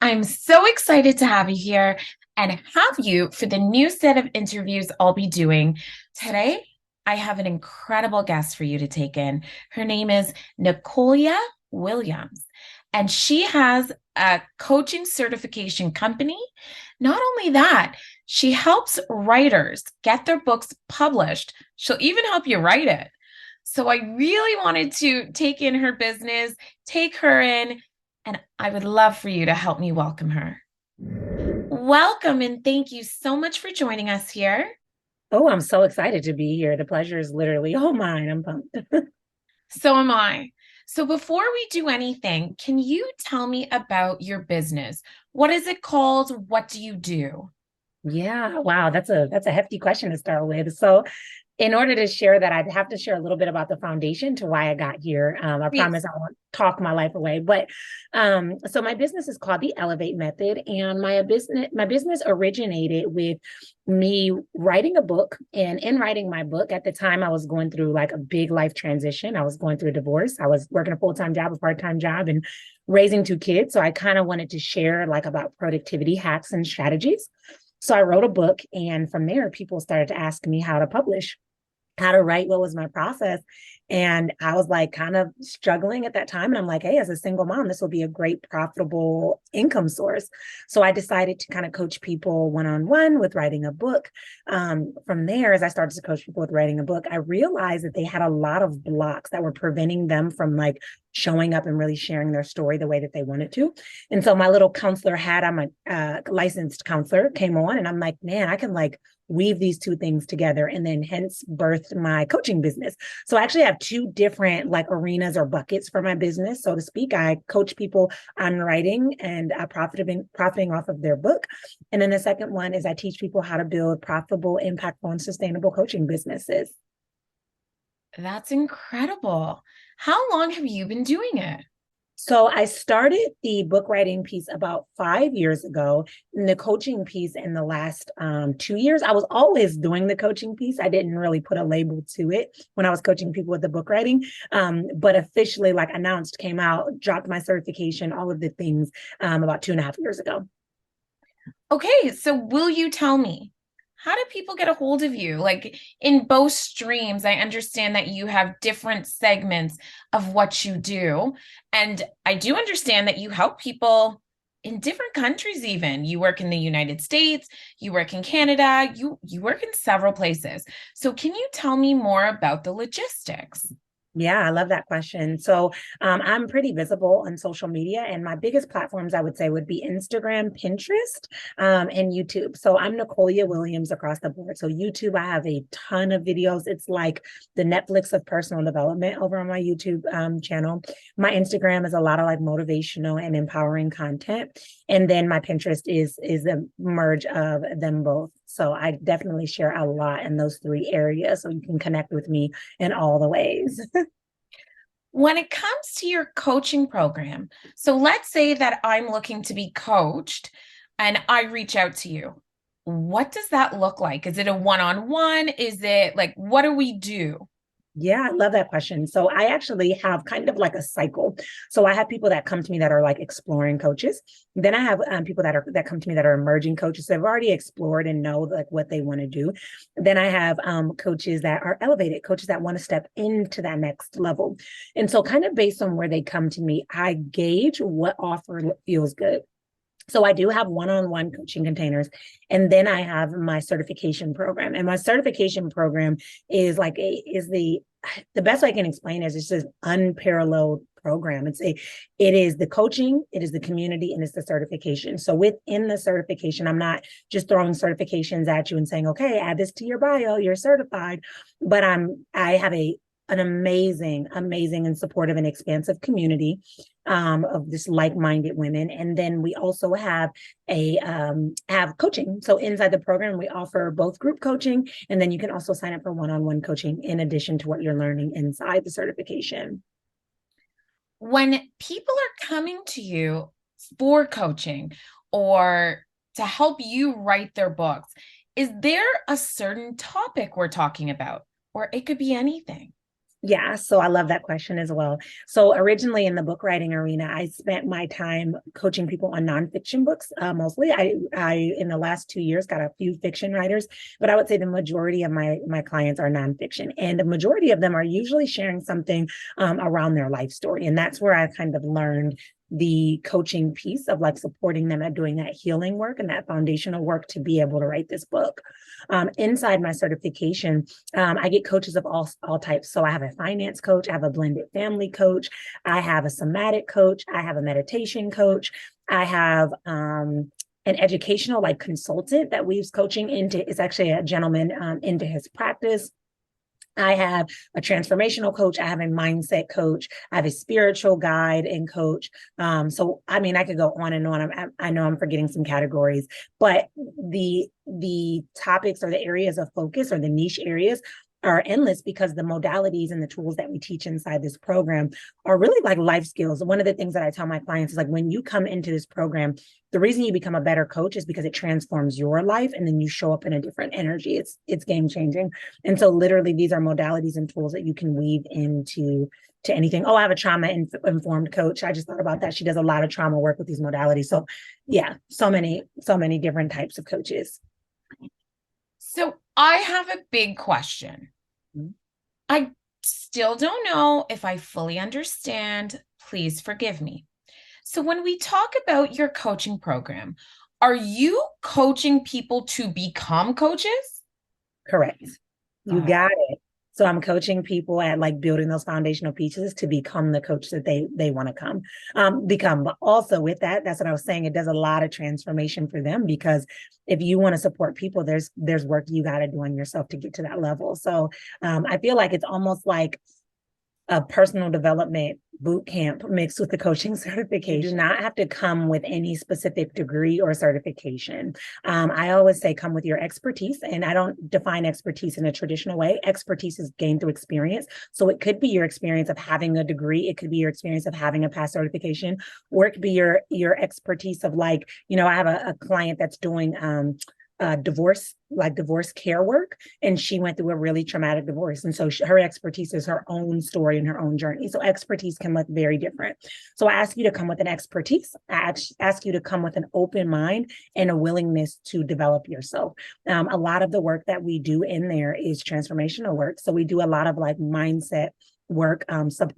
I'm so excited to have you here and have you for the new set of interviews I'll be doing. Today, I have an incredible guest for you to take in. Her name is Nicolya Williams, and she has a coaching certification company. Not only that, she helps writers get their books published. She'll even help you write it. So I really wanted to take in her business, take her in, and I would love for you to help me welcome her. Welcome and thank you so much for joining us here. Oh, I'm so excited to be here. The pleasure is literally all mine. I'm pumped. So am I. So before we do anything, can you tell me about your business? What is it called? What do you do? Yeah, wow, that's a hefty question to start with. So, in order to share that, I'd have to share a little bit about the foundation to why I got here. I Please. promise I won't talk my life away, but so my business is called the Elevate Method, and my business originated with me writing a book. And in writing my book, at the time, I was going through like a big life transition. I was going through a divorce. I was working a full-time job, a part-time job, and raising two kids. So I kind of wanted to share like about productivity hacks and strategies. So I wrote a book, and from there, people started to ask me how to publish, how to write, what was my process. And I was like kind of struggling at that time. And I'm like, hey, as a single mom, this will be a great profitable income source. So I decided to kind of coach people one on one with writing a book. From there, as I started to coach people with writing a book, I realized that they had a lot of blocks that were preventing them from like showing up and really sharing their story the way that they wanted to. And so my little counselor hat, I'm a licensed counselor, came on, and I'm like, man, I can like weave these two things together, and then hence birthed my coaching business. So I actually have two different like arenas or buckets for my business, so to speak. I coach people on writing and profiting off of their book. And then the second one is I teach people how to build profitable, impactful, and sustainable coaching businesses. That's incredible. How long have you been doing it? So I started the book writing piece about 5 years ago, and the coaching piece in the last 2 years. I was always doing the coaching piece. I didn't really put a label to it when I was coaching people with the book writing, but officially, like announced, came out, dropped my certification, all of the things about 2.5 years ago. Okay, so will you tell me, how do people get a hold of you? Like in both streams, I understand that you have different segments of what you do. And I do understand that you help people in different countries even. You work in the United States, you work in Canada, you work in several places. So can you tell me more about the logistics? Yeah, I love that question. So I'm pretty visible on social media, and my biggest platforms I would say would be Instagram, Pinterest, and YouTube. So I'm Nicolya Williams across the board. So YouTube, I have a ton of videos. It's like the Netflix of personal development over on my YouTube channel. My Instagram is a lot of like motivational and empowering content, and then my Pinterest is a merge of them both. So I definitely share a lot in those three areas, so you can connect with me in all the ways. When it comes to your coaching program, so let's say that I'm looking to be coached and I reach out to you. What does that look like? Is it a one-on-one? Is it like, what do we do? Yeah, I love that question. So I actually have kind of like a cycle. So I have people that come to me that are like exploring coaches. Then I have people that come to me that are emerging coaches. So they've already explored and know like what they want to do. Then I have coaches that are elevated, coaches that want to step into that next level. And so kind of based on where they come to me, I gauge what offer feels good. So I do have one-on-one coaching containers, and then I have my certification program. And my certification program is like is the best way I can explain is it's just unparalleled program. It is the coaching, it is the community, and it's the certification. So within the certification, I'm not just throwing certifications at you and saying, okay, add this to your bio, you're certified. But I have an amazing and supportive and expansive community of just like-minded women. And then we also have have coaching. So inside the program, we offer both group coaching, and then you can also sign up for one-on-one coaching in addition to what you're learning inside the certification. When people are coming to you for coaching or to help you write their books, is there a certain topic we're talking about? Or it could be anything. Yeah, so I love that question as well. So originally in the book writing arena, I spent my time coaching people on nonfiction books. Mostly, I in the last 2 years got a few fiction writers, but I would say the majority of my clients are nonfiction, and the majority of them are usually sharing something around their life story, and that's where I kind of learned the coaching piece of like supporting them at doing that healing work and that foundational work to be able to write this book. Inside my certification, I get coaches of all types. So I have a finance coach, I have a blended family coach, I have a somatic coach, I have a meditation coach, I have an educational like consultant that weaves coaching into. It's actually a gentleman into his practice. I have a transformational coach. I have a mindset coach. I have a spiritual guide and coach. So, I mean, I could go on and on. I know I'm forgetting some categories, but the topics or the areas of focus or the niche areas are endless because the modalities and the tools that we teach inside this program are really like life skills. One of the things that I tell my clients is like, when you come into this program, the reason you become a better coach is because it transforms your life and then you show up in a different energy. It's game changing. And so literally these are modalities and tools that you can weave into to anything. Oh, I have a trauma informed coach. I just thought about that. She does a lot of trauma work with these modalities. So yeah, so many different types of coaches. So I have a big question. Mm-hmm. I still don't know if I fully understand. Please forgive me. So, when we talk about your coaching program, are you coaching people to become coaches? Correct. You Got it. got it. So I'm coaching people at like building those foundational pieces to become the coach that they want to become. But also with that, that's what I was saying. It does a lot of transformation for them because if you want to support people, there's work you got to do on yourself to get to that level. So I feel like it's almost like a personal development boot camp mixed with the coaching certification. You do not have to come with any specific degree or certification. I always say come with your expertise, and I don't define expertise in a traditional way. Expertise is gained through experience. So it could be your experience of having a degree, it could be your experience of having a past certification, or it could be your expertise of like, I have a client that's doing divorce care work, and she went through a really traumatic divorce, and so her expertise is her own story and her own journey. So expertise can look very different. So I ask you to come with an expertise. I ask you to come with an open mind and a willingness to develop yourself. A lot of the work that we do in there is transformational work. So we do a lot of like mindset work,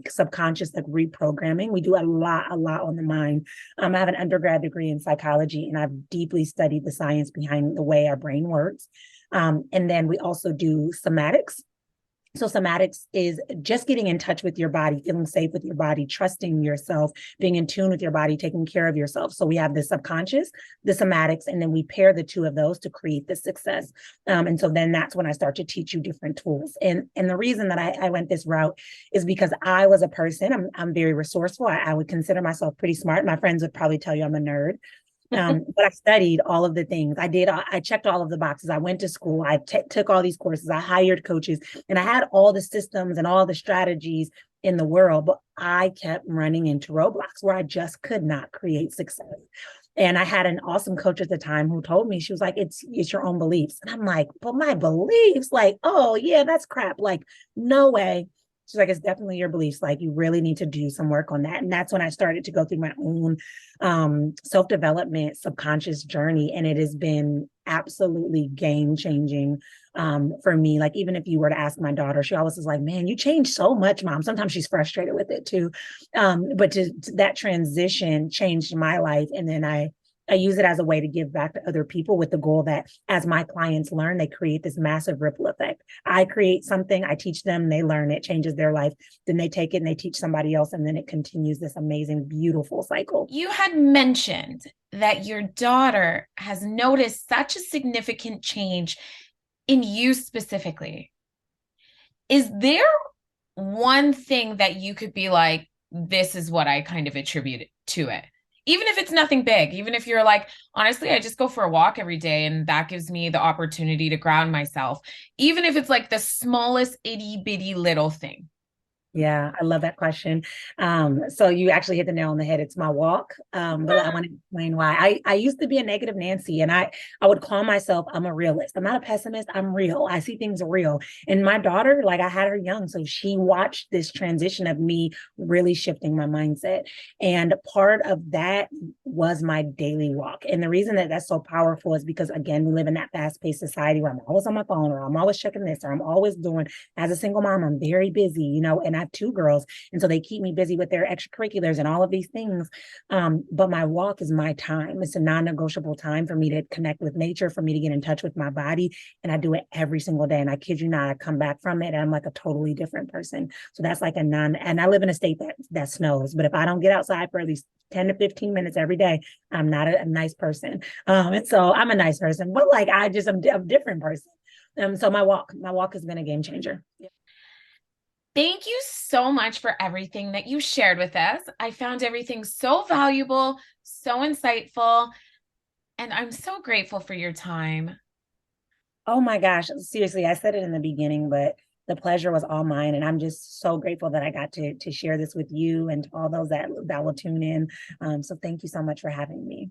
subconscious like reprogramming. We do a lot on the mind. I have an undergrad degree in psychology, and I've deeply studied the science behind the way our brain works. And then we also do somatics. So somatics is just getting in touch with your body, feeling safe with your body, trusting yourself, being in tune with your body, taking care of yourself. So we have the subconscious, the somatics, and then we pair the two of those to create the success. And so then that's when I start to teach you different tools. And the reason that I went this route is because I was a person, I'm very resourceful. I would consider myself pretty smart. My friends would probably tell you I'm a nerd. But I studied all of the things. I checked all of the boxes. I went to school. I took all these courses. I hired coaches, and I had all the systems and all the strategies in the world, but I kept running into roadblocks where I just could not create success. And I had an awesome coach at the time who told me, she was like, it's your own beliefs. And I'm like, but my beliefs, like, oh yeah, that's crap. Like, no way. She's like, it's definitely your beliefs. Like, you really need to do some work on that. And that's when I started to go through my own self-development, subconscious journey. And it has been absolutely game changing for me. Like, even if you were to ask my daughter, she always is like, man, you changed so much, mom. Sometimes she's frustrated with it too. But that transition changed my life. And then I use it as a way to give back to other people with the goal that as my clients learn, they create this massive ripple effect. I create something, I teach them, they learn, it changes their life. Then they take it and they teach somebody else. And then it continues this amazing, beautiful cycle. You had mentioned that your daughter has noticed such a significant change in you specifically. Is there one thing that you could be like, this is what I kind of attribute to it? Even if it's nothing big, even if you're like, honestly, I just go for a walk every day and that gives me the opportunity to ground myself. Even if it's like the smallest itty bitty little thing. Yeah, I love that question. So you actually hit the nail on the head. It's my walk. But I want to explain why. I used to be a negative Nancy, and I would call myself, I'm a realist. I'm not a pessimist. I'm real. I see things real. And my daughter, like I had her young, so she watched this transition of me really shifting my mindset. And part of that was my daily walk. And the reason that that's so powerful is because again, we live in that fast-paced society where I'm always on my phone, or I'm always checking this, or I'm always doing. As a single mom, I'm very busy, and I have two girls. And so they keep me busy with their extracurriculars and all of these things. But my walk is my time. It's a non negotiable time for me to connect with nature, for me to get in touch with my body. And I do it every single day. And I kid you not, I come back from it and I'm like a totally different person. So that's like and I live in a state that snows. But if I don't get outside for at least 10 to 15 minutes every day, I'm not a nice person. And so I'm a nice person, but like I'm a different person. So my walk has been a game changer. Thank you so much for everything that you shared with us. I found everything so valuable, so insightful, and I'm so grateful for your time. Oh my gosh, seriously, I said it in the beginning, but the pleasure was all mine, and I'm just so grateful that I got to share this with you and all those that will tune in. So thank you so much for having me.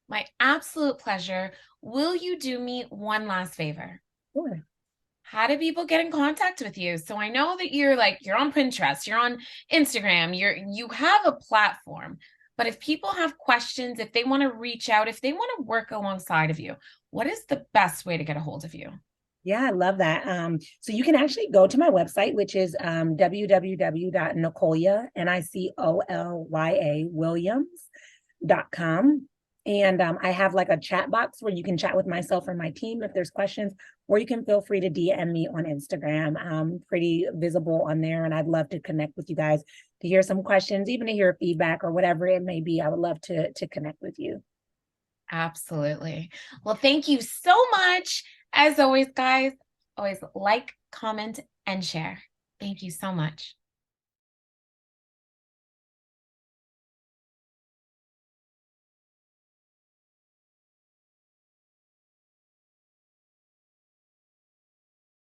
My absolute pleasure. Will you do me one last favor? Sure. How do people get in contact with you? So I know that you're on Pinterest, you're on Instagram, you have a platform. But if people have questions, if they want to reach out, if they want to work alongside of you, what is the best way to get a hold of you? Yeah, I love that. So you can actually go to my website, which is www.nicolya, Nicolya, Williams.com. And I have like a chat box where you can chat with myself or my team if there's questions, or you can feel free to DM me on Instagram. I'm pretty visible on there, and I'd love to connect with you guys to hear some questions, even to hear feedback or whatever it may be. I would love to connect with you. Absolutely. Well, thank you so much. As always, guys, always like, comment, and share. Thank you so much.